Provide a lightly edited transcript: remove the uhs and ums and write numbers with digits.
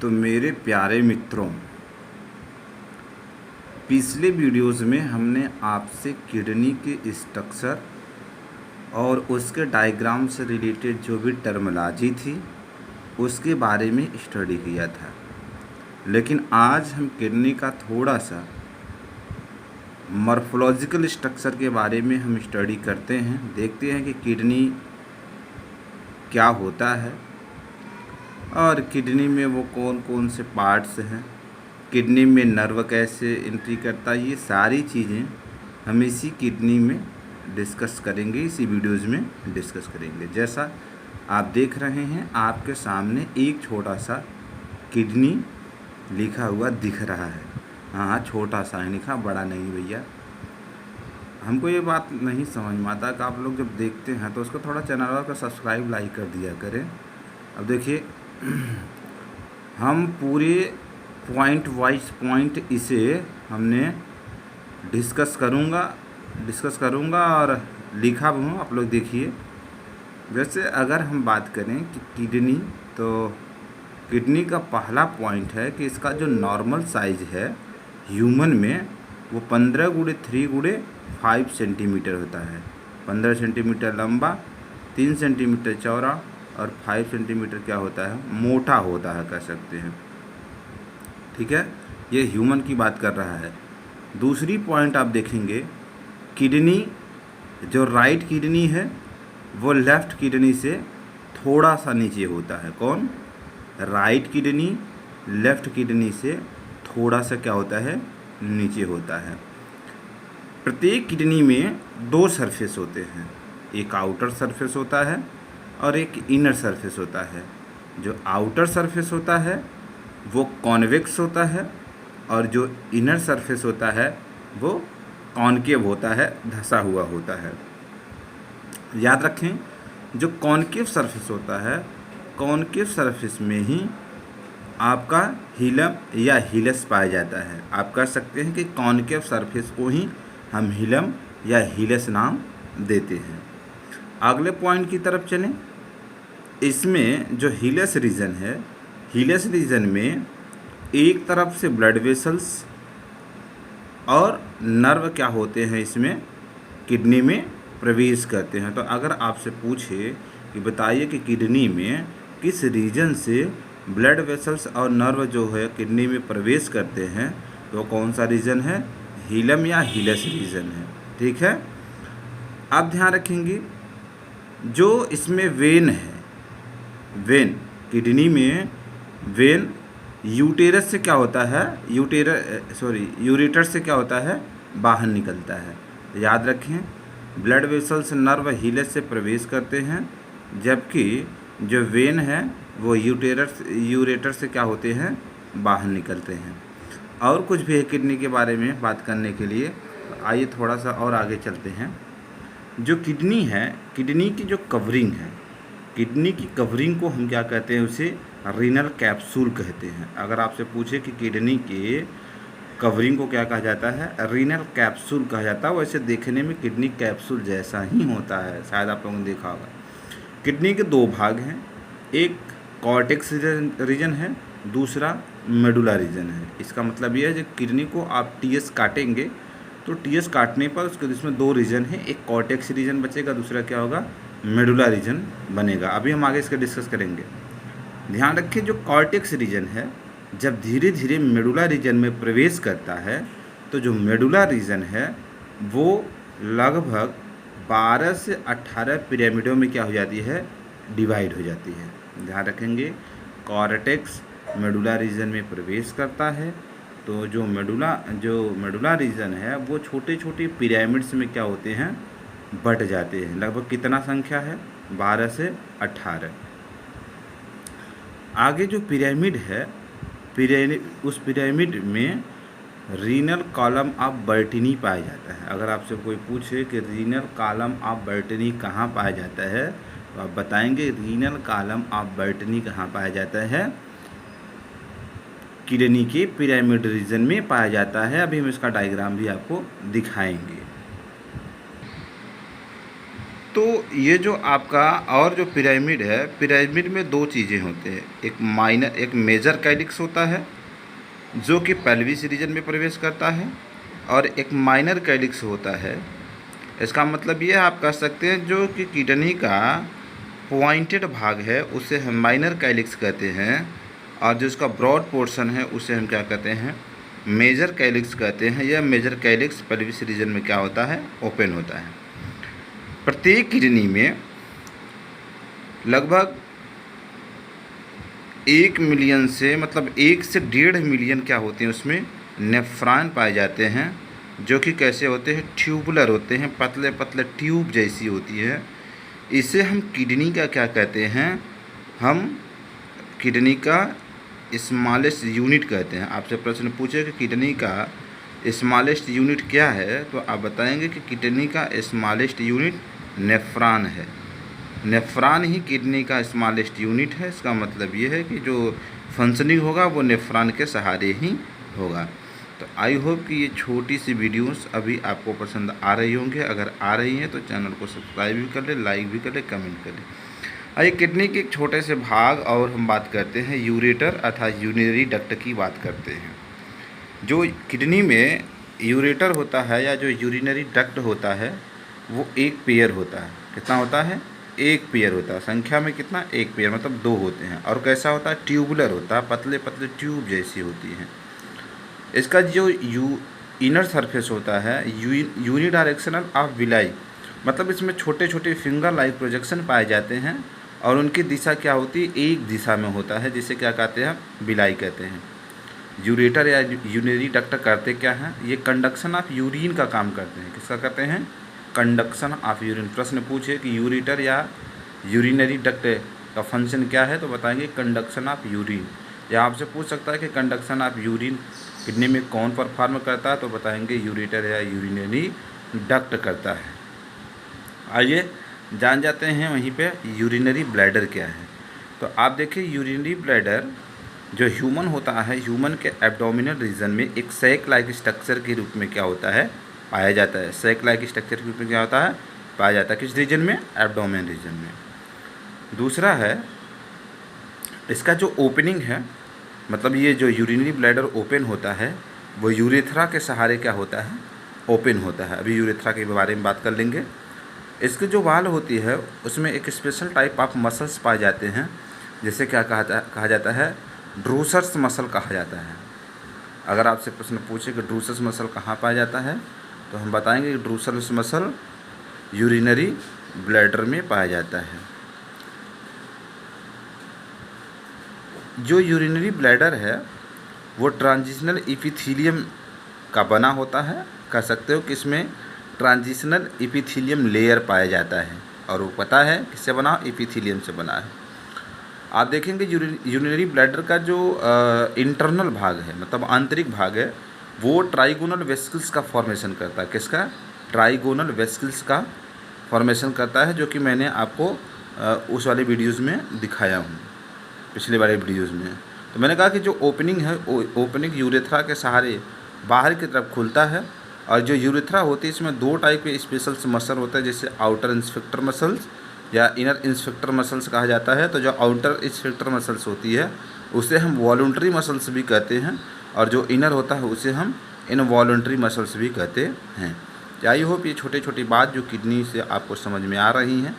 तो मेरे प्यारे मित्रों, पिछले वीडियोज़ में हमने आपसे किडनी के स्ट्रक्चर और उसके डायग्राम से रिलेटेड जो भी टर्मिनोलॉजी थी उसके बारे में स्टडी किया था। लेकिन आज हम किडनी का थोड़ा सा मॉर्फोलॉजिकल स्ट्रक्चर के बारे में हम स्टडी करते हैं, देखते हैं कि किडनी क्या होता है और किडनी में वो कौन कौन से पार्ट्स हैं, किडनी में नर्व कैसे एंट्री करता है। ये सारी चीज़ें हम इसी किडनी में डिस्कस करेंगे, इसी वीडियोज़ में डिस्कस करेंगे। जैसा आप देख रहे हैं आपके सामने एक छोटा सा किडनी लिखा हुआ दिख रहा है। हाँ, छोटा सा है लिखा, बड़ा नहीं भैया। हमको ये बात नहीं समझ में आता कि आप लोग जब देखते हैं तो उसको थोड़ा चैनल का सब्सक्राइब लाइक कर दिया करें। अब देखिए, हम पूरे पॉइंट वाइज पॉइंट इसे हमने डिस्कस करूँगा और लिखा भी हूँ, आप लोग देखिए। जैसे अगर हम बात करें कि किडनी, तो किडनी का पहला पॉइंट है कि इसका जो नॉर्मल साइज़ है ह्यूमन में वो 15x3x5 सेंटीमीटर होता है। 15 सेंटीमीटर लंबा, 3 सेंटीमीटर चौड़ा और 5 सेंटीमीटर क्या होता है, मोटा होता है, कह सकते हैं। ठीक है, ये ह्यूमन की बात कर रहा है। दूसरी पॉइंट आप देखेंगे, किडनी जो राइट किडनी है वो लेफ़्ट किडनी से थोड़ा सा नीचे होता है। कौन? राइट किडनी लेफ़्ट किडनी से थोड़ा सा क्या होता है, नीचे होता है। प्रत्येक किडनी में दो सरफेस होते हैं, एक आउटर सरफेस होता है और एक इनर सरफेस होता है। जो आउटर सरफेस होता है वो कॉन्वेक्स होता है और जो इनर सरफेस होता है वो कॉनकेव होता है, धंसा हुआ होता है। याद रखें, जो कॉनकेव सरफेस होता है, कॉनकेव सरफेस में ही आपका हिलम या हिलस पाया जाता है। आप कह सकते हैं कि कॉनकेव सरफेस को ही हम हिलम या हिलस नाम देते हैं। अगले पॉइंट की तरफ चलें। इसमें जो हिलस रीजन है, हिलस रीजन में एक तरफ से ब्लड वेसल्स और नर्व क्या होते हैं, इसमें किडनी में प्रवेश करते हैं। तो अगर आपसे पूछे कि बताइए कि किडनी में किस रीजन से ब्लड वेसल्स और नर्व जो है किडनी में प्रवेश करते हैं, तो कौन सा रीजन है, हिलम या हिलस रीजन है। ठीक है, आप ध्यान रखेंगे जो इसमें वेन है, वेन किडनी में वेन यूटेरस से क्या होता है, यूरेटर से क्या होता है, बाहर निकलता है। याद रखें, ब्लड वेसल्स नर्व हिलस से प्रवेश करते हैं, जबकि जो वेन है वो यूरेटर से क्या होते हैं, बाहर निकलते हैं। और कुछ भी है किडनी के बारे में बात करने के लिए, आइए थोड़ा सा और आगे चलते हैं। जो किडनी है, किडनी की जो कवरिंग है, किडनी की कवरिंग को हम क्या कहते हैं, उसे रीनल कैप्सूल कहते हैं। अगर आपसे पूछे कि किडनी के कवरिंग को क्या कहा जाता है, रीनल कैप्सूल कहा जाता है। वैसे देखने में किडनी कैप्सूल जैसा ही होता है, शायद आप लोगों ने देखा होगा। किडनी के दो भाग हैं, एक कॉर्टेक्स रीजन है, दूसरा मेडुला रीजन है। इसका मतलब ये है कि किडनी को आप टीएस काटेंगे तो टीएस काटने पर उसके इसमें दो रीजन है, एक कॉर्टेक्स रीजन बचेगा, दूसरा क्या होगा, मेडुला रीजन बनेगा। अभी हम आगे इसका डिस्कस करेंगे। ध्यान रखें, जो कॉर्टेक्स रीजन है जब धीरे धीरे मेडुला रीजन में प्रवेश करता है तो जो मेडुला रीजन है वो लगभग 12 से 18 पिरामिडों में क्या हो जाती है, डिवाइड हो जाती है। ध्यान रखेंगे, कॉर्टेक्स मेडुला रीजन में प्रवेश करता है तो जो मेडुला रीजन है वो छोटे छोटे पिरामिड्स में क्या होते हैं, बट जाते हैं। लगभग कितना संख्या है, 12 से 18। आगे जो पिरामिड है, उस पिरामिड में रीनल कॉलम ऑफ बर्टनी पाया जाता है। अगर आपसे कोई पूछे कि रीनल कॉलम ऑफ बर्टनी कहाँ पाया जाता है, तो आप बताएंगे रीनल कॉलम ऑफ बर्टनी कहाँ पाया जाता है, किडनी के पिरामिड रीजन में पाया जाता है। अभी हम इसका डायग्राम भी आपको दिखाएंगे। तो ये जो आपका और जो पिरामिड है, पिरामिड में दो चीज़ें होते हैं, एक मेजर कैलिक्स होता है जो कि पेल्विस रीजन में प्रवेश करता है, और एक माइनर कैलिक्स होता है। इसका मतलब ये आप कह सकते हैं जो कि किडनी का पॉइंटेड भाग है उसे हम माइनर कैलिक्स कहते हैं, और जो इसका ब्रॉड पोर्शन है उसे हम क्या कहते हैं, मेजर कैलिक्स कहते हैं। यह मेजर कैलिक्स पेल्विस रीजन में क्या होता है, ओपन होता है। प्रत्येक किडनी में लगभग 1 मिलियन से 1 से 1.5 मिलियन क्या होते हैं, उसमें नेफ्रॉन पाए जाते हैं, जो कि कैसे होते हैं, ट्यूबुलर होते हैं, पतले पतले ट्यूब जैसी होती है। इसे हम किडनी का क्या कहते हैं, हम किडनी का स्मॉलेस्ट यूनिट कहते हैं। आपसे प्रश्न पूछे कि किडनी का स्मॉलेस्ट यूनिट क्या है, तो आप बताएंगे कि किडनी का स्मॉलेस्ट यूनिट नेफ्रॉन है। नेफ्रॉन ही किडनी का स्मॉलेस्ट यूनिट है। इसका मतलब ये है कि जो फंक्शनिंग होगा वो नेफ्रॉन के सहारे ही होगा। तो आई होप कि ये छोटी सी वीडियोस अभी आपको पसंद आ रही होंगे। अगर आ रही हैं तो चैनल को सब्सक्राइब भी कर ले, लाइक भी कर ले, कमेंट कर ले। आइए किडनी के एक छोटे से भाग और हम बात करते हैं, यूरेटर अर्थात यूरिनरी डक्ट की बात करते हैं। जो किडनी में यूरेटर होता है या जो यूरिनरी डक्ट होता है वो एक पेयर होता है। कितना होता है, एक पेयर होता है। संख्या में कितना, एक पेयर, मतलब 2 होते हैं। और कैसा होता है, ट्यूबुलर होता है, पतले पतले ट्यूब जैसी होती हैं। इसका जो इनर सरफेस होता है यूनिडायरेक्शनल ऑफ विलाई, मतलब इसमें छोटे छोटे फिंगर लाइक प्रोजेक्शन पाए जाते हैं, और उनकी दिशा क्या होती है, एक दिशा में होता है, जिसे क्या कहते हैं, विलाई कहते हैं। यूरेटर या यूरिनरी डक्ट करते क्या हैं, ये कंडक्शन ऑफ यूरिन का काम करते हैं। किसका करते हैं, कंडक्शन ऑफ यूरिन। प्रश्न पूछे कि यूरेटर या यूरिनरी डक्ट का फंक्शन क्या है, तो बताएंगे कंडक्शन ऑफ यूरिन। या आपसे पूछ सकता है कि कंडक्शन ऑफ यूरिन किडनी में कौन परफॉर्म करता है, तो बताएंगे यूरेटर या यूरिनरी डक्ट करता है। आइए जान जाते हैं वहीं पे यूरिनरी ब्लैडर क्या है। तो आप देखिए यूरिनरी ब्लैडर जो ह्यूमन होता है, ह्यूमन के एब्डोमिनल रीजन में एक सैक लाइक स्ट्रक्चर के रूप में क्या होता है, पाया जाता है। सैक लाइक स्ट्रक्चर के रूप में क्या होता है, पाया जाता है। किस रीजन में, एब्डोमेन रीजन में। दूसरा है इसका जो ओपनिंग है, मतलब ये जो यूरिनरी ब्लैडर ओपन होता है वो यूरेथ्रा के सहारे क्या होता है, ओपन होता है। अभी यूरेथ्रा के बारे में बात कर लेंगे। इसकी जो वाल होती है उसमें एक स्पेशल टाइप ऑफ मसल्स पाए जाते हैं, जिसे क्या कहा जाता है, ड्रूसर्स मसल कहा जाता है। अगर आपसे प्रश्न पूछे कि ड्रूसर्स मसल कहाँ पाया जाता है, तो हम बताएंगे कि ड्रूसर्स मसल यूरिनरी ब्लैडर में पाया जाता है। जो यूरिनरी ब्लैडर है वो ट्रांजिशनल एपिथेलियम का बना होता है। कह सकते हो कि इसमें ट्रांजिशनल एपिथेलियम लेयर पाया जाता है, और वो पता है किससे बना, एपिथेलियम से बना है। आप देखेंगे यूरिनरी ब्लैडर का जो इंटरनल भाग है, मतलब आंतरिक भाग है, वो ट्राइगोनल वेसिकल्स का फॉर्मेशन करता है। किसका, ट्राइगोनल वेसिकल्स का फॉर्मेशन करता है, जो कि मैंने आपको उस वाले वीडियोज़ में दिखाया हूँ, पिछले वाले वीडियोज़ में। तो मैंने कहा कि जो ओपनिंग है, ओपनिंग यूरेथ्रा के सहारे बाहर की तरफ खुलता है। और जो यूरेथ्रा होती है इसमें 2 टाइप के स्पेशल मसल होता है, जैसे आउटर इंस्पेक्टर मसल्स या इनर इंस्पेक्टर मसल्स कहा जाता है। तो जो आउटर इंस्पेक्टर मसल्स होती है उसे हम वॉलंटरी मसल्स भी कहते हैं, और जो इनर होता है उसे हम इनवॉलंटरी मसल्स भी कहते हैं। आई होप ये छोटी छोटी बात जो किडनी से आपको समझ में आ रही हैं